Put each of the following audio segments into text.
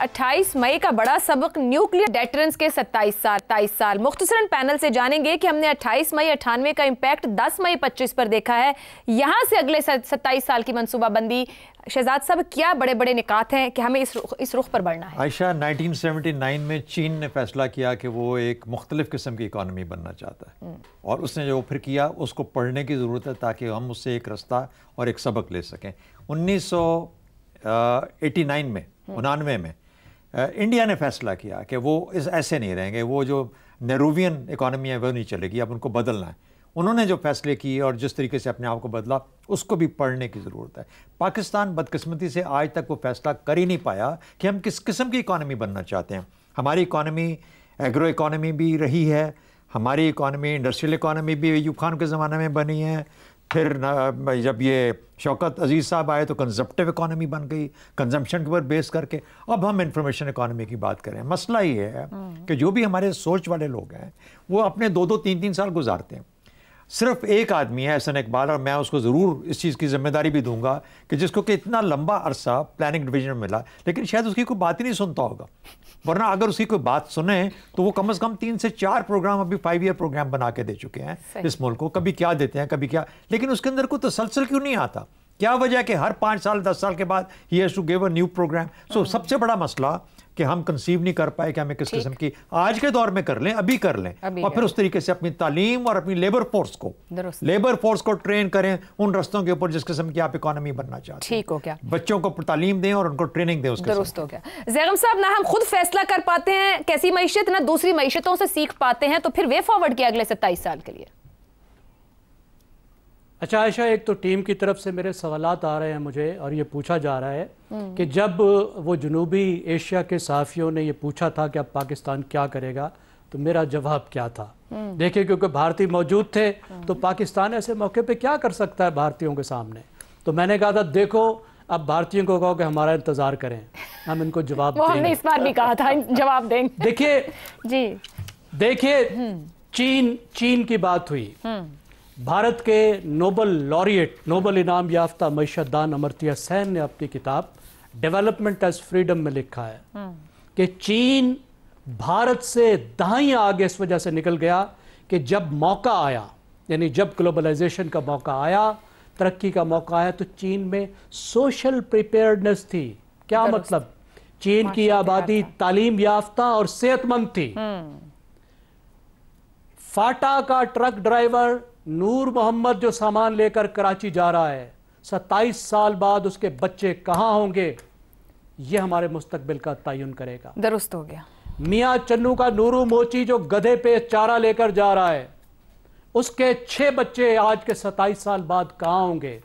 28 मई का बड़ा सबक, न्यूक्लियर डेटरेंस के 27 साल। मुख्तसरन पैनल से जानेंगे कि हमने 28 मई 98 का इम्पैक्ट 10 मई 25 पर देखा है, यहाँ से अगले 27 साल की मनसूबाबंदी। शहजाद साहब, क्या बड़े बड़े निकात हैं कि हमें इस रुख पर बढ़ना है? आयशा, 1979 में चीन ने फैसला किया कि वो एक मुख्तलिफ किस्म की इकॉनमी बनना चाहता है, और उसने जो फिर किया उसको पढ़ने की ज़रूरत है ताकि हम उससे एक रास्ता और एक सबक ले सकें। 1989 में 99 में इंडिया ने फैसला किया कि वो ऐसे नहीं रहेंगे, वो जो नेहरूवियन इकॉनमी है वो नहीं चलेगी, अब उनको बदलना है। उन्होंने जो फैसले किए और जिस तरीके से अपने आप को बदला, उसको भी पढ़ने की ज़रूरत है। पाकिस्तान बदकिस्मती से आज तक वो फैसला कर ही नहीं पाया कि हम किस किस्म की इकॉनमी बनना चाहते हैं। हमारी इकॉनमी एग्रो इकॉनमी भी रही है, हमारी इकॉनमी इंडस्ट्रियल इकॉनमी भी अयूब खान के ज़माने में बनी है, फिर जब ये शौकत अजीज़ साहब आए तो कंजप्टिव इकॉनमी बन गई, कंजम्पशन के ऊपर बेस करके। अब हम इंफॉर्मेशन इकॉनमी की बात करें। मसला ये है कि जो भी हमारे सोच वाले लोग हैं वो अपने 2-2, 3-3 साल गुजारते हैं। सिर्फ एक आदमी है एहसन इकबाल, और मैं उसको ज़रूर इस चीज़ की जिम्मेदारी भी दूंगा कि जिसको कि इतना लंबा अरसा प्लानिंग डिवीजन में मिला, लेकिन शायद उसकी कोई बात ही नहीं सुनता होगा। वरना अगर उसकी कोई बात सुने तो वो कम से कम 3 से 4 प्रोग्राम अभी 5 ईयर प्रोग्राम बना के दे चुके हैं इस मुल्क को। कभी क्या देते हैं, कभी क्या, लेकिन उसके अंदर कोई तसलसल क्यों नहीं आता? क्या वजह है कि हर 5 साल 10 साल के बाद ही has to give a new program? So सबसे बड़ा मसला कि हम कंसीव नहीं कर पाए कि हमें किस किस्म की आज के दौर में कर लें, अभी कर लें, और फिर उस तरीके से अपनी तालीम और अपनी लेबर फोर्स को ट्रेन करें उन रस्तों के ऊपर जिस किस्म की आप इकोनॉमी बनना चाहते हैं। ठीक हो गया। बच्चों को तालीम दें और उनको ट्रेनिंग दें उसके। दुरुस्त हो गया। ज़ैगम साहब, ना हम खुद फैसला कर पाते हैं कैसी मईशत, ना दूसरी मईशतों से सीख पाते हैं, तो फिर वे फॉरवर्ड किया अगले 27 साल के लिए। अच्छा आयशा, एक तो टीम की तरफ से मेरे सवालात आ रहे हैं मुझे, और ये पूछा जा रहा है कि जब वो जनूबी एशिया के सहाफ़ियों ने ये पूछा था कि अब पाकिस्तान क्या करेगा, तो मेरा जवाब क्या था। देखिए, क्योंकि भारतीय मौजूद थे तो पाकिस्तान ऐसे मौके पे क्या कर सकता है भारतीयों के सामने। तो मैंने कहा था, देखो अब भारतीयों को कहो कि हमारा इंतज़ार करें, हम इनको जवाब देंगे। हमने इस बार भी कहा था जवाब देंगे। देखिए चीन की बात हुई। भारत के नोबल लॉरिएट, नोबल इनाम याफ्ता मईशतदान अमर्त्य सेन ने अपनी किताब डेवलपमेंट एज फ्रीडम में लिखा है कि चीन भारत से दहाई आगे इस वजह से निकल गया कि जब मौका आया, यानी जब ग्लोबलाइजेशन का मौका आया, तरक्की का मौका आया, तो चीन में सोशल प्रिपेयर्डनेस थी। क्या मतलब? चीन की आबादी तालीम याफ्ता और सेहतमंद थी। फाटा का ट्रक ड्राइवर नूर मोहम्मद जो सामान लेकर कराची जा रहा है, 27 साल बाद उसके बच्चे कहां होंगे, यह हमारे मुस्तकबिल का तयन करेगा। दुरुस्त हो गया। मियां चन्नू का नूरू मोची जो गधे पे चारा लेकर जा रहा है, उसके 6 बच्चे आज के 27 साल बाद कहां होंगे?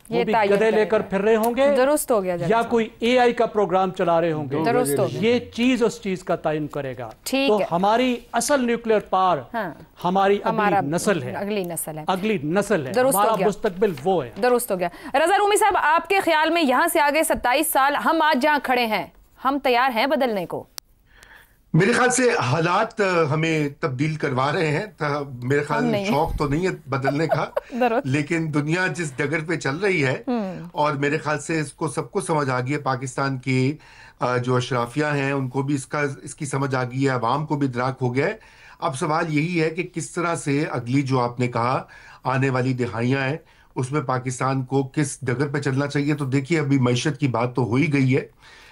वो भी गधे लेकर फिर रहे होंगे, दुरुस्त हो गया, या कोई AI का प्रोग्राम चला रहे होंगे। दुरुस्त हो गया। ये चीज उस चीज का तयन करेगा। ठीक तो है। हमारी असल न्यूक्लियर पावर हमारी अगली नस्ल है, अगली नस्ल है, हमारा मुस्तकबिल वो है। दुरुस्त हो गया। रज़ा रूमी साहब, आपके ख्याल में यहाँ से आगे 27 साल हम आज जहाँ खड़े हैं, हम तैयार हैं बदलने को? मेरे ख्याल से हालात हमें तब्दील करवा रहे हैं। मेरे ख्याल शौक तो नहीं है बदलने का, लेकिन दुनिया जिस डगर पे चल रही है, और मेरे ख्याल से इसको सबको समझ आ गई है, पाकिस्तान की जो अशराफिया हैं उनको भी इसकी समझ आ गई है, अवाम को भी इदराक हो गया है। अब सवाल यही है कि किस तरह से अगली जो आपने कहा आने वाली दिहाइयाँ हैं उसमें पाकिस्तान को किस डगर पे चलना चाहिए। तो देखिए, अभी मईशत की बात तो हो ही गई है,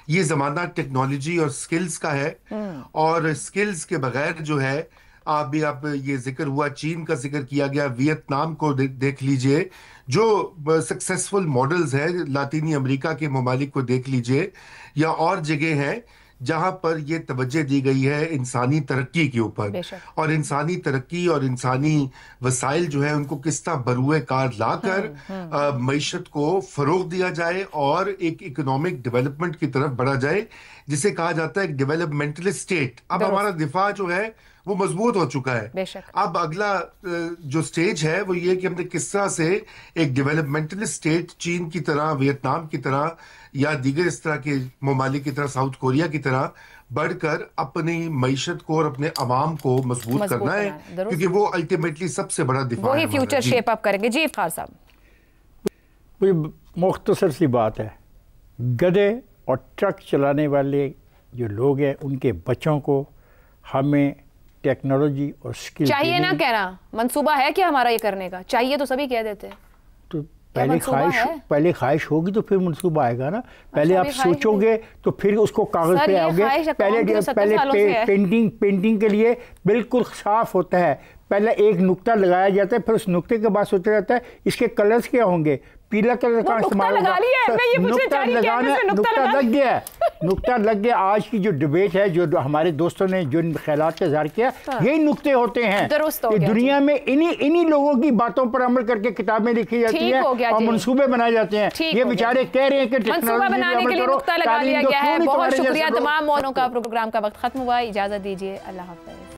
ये ज़माना टेक्नोलॉजी और स्किल्स का है, और स्किल्स के बगैर जो है, आप ये जिक्र हुआ, चीन का जिक्र किया गया, वियतनाम को देख लीजिए, जो सक्सेसफुल मॉडल्स हैं, लातीनी अमेरिका के ममालिक को देख लीजिए, या और जगह हैं जहां पर ये तवज्जो दी गई है इंसानी तरक्की के ऊपर, और इंसानी तरक्की और इंसानी वसाइल जो है उनको किस तरह बरूए कार लाकर मईशत को फरोग दिया जाए और एक इकोनॉमिक डेवलपमेंट की तरफ बढ़ा जाए, जिसे कहा जाता है एक डेवलपमेंटलिस्ट स्टेट। अब हमारा दिफा जो है वो मजबूत हो चुका है। अब अगला जो स्टेज है वो ये कि हमने किस तरह से एक डेवलपमेंटलिस्ट स्टेट चीन की तरह, वियतनाम की तरह, या दीगर इस तरह के ममालिक की तरह, साउथ कोरिया की तरह बढ़कर अपनी मईशत को और अपने अवाम को मजबूत करना है, क्योंकि वो अल्टीमेटली सबसे बड़ा दिफा है, वही फ्यूचर शेप अप करेंगे। जी इफ्तार साहब, मुख्तसर सी बात है, गधे और ट्रक चलाने वाले जो लोग हैं उनके बच्चों को हमें टेक्नोलॉजी और स्किल चाहिए ना, कह रहा मंसूबा है क्या हमारा ये करने का? चाहिए तो सभी कह देते हैं। तो पहले ख्वाहिश होगी तो फिर मंसूबा आएगा ना। पहले आप सोचोगे तो फिर उसको कागज पे आओगे। पहले पेंटिंग के लिए बिल्कुल साफ होता है, पहले एक नुक्ता लगाया जाता है, फिर उस नुक्ते के बाद सोचा जाता है इसके कलर्स क्या होंगे, पीला कलर का इस्तेमाल होगा। नुक्ता लग गया। आज की जो डिबेट है, जो हमारे दोस्तों ने जो ख्यालात का इज़हार किया, यही नुक्ते होते हैं। दुनिया में इन्हीं लोगों की बातों पर अमल करके किताबें लिखी जाती है और मंसूबे बनाए जाते हैं। ये बेचारे कह रहे हैं कि मंसूबा बनाने के लिए नुक्ता लगा दिया गया है। बहुत शुक्रिया तमाम मौलों का। प्रोग्राम का वक्त खत्म हुआ, इजाजत दीजिए, अल्लाह हाफ़िज़।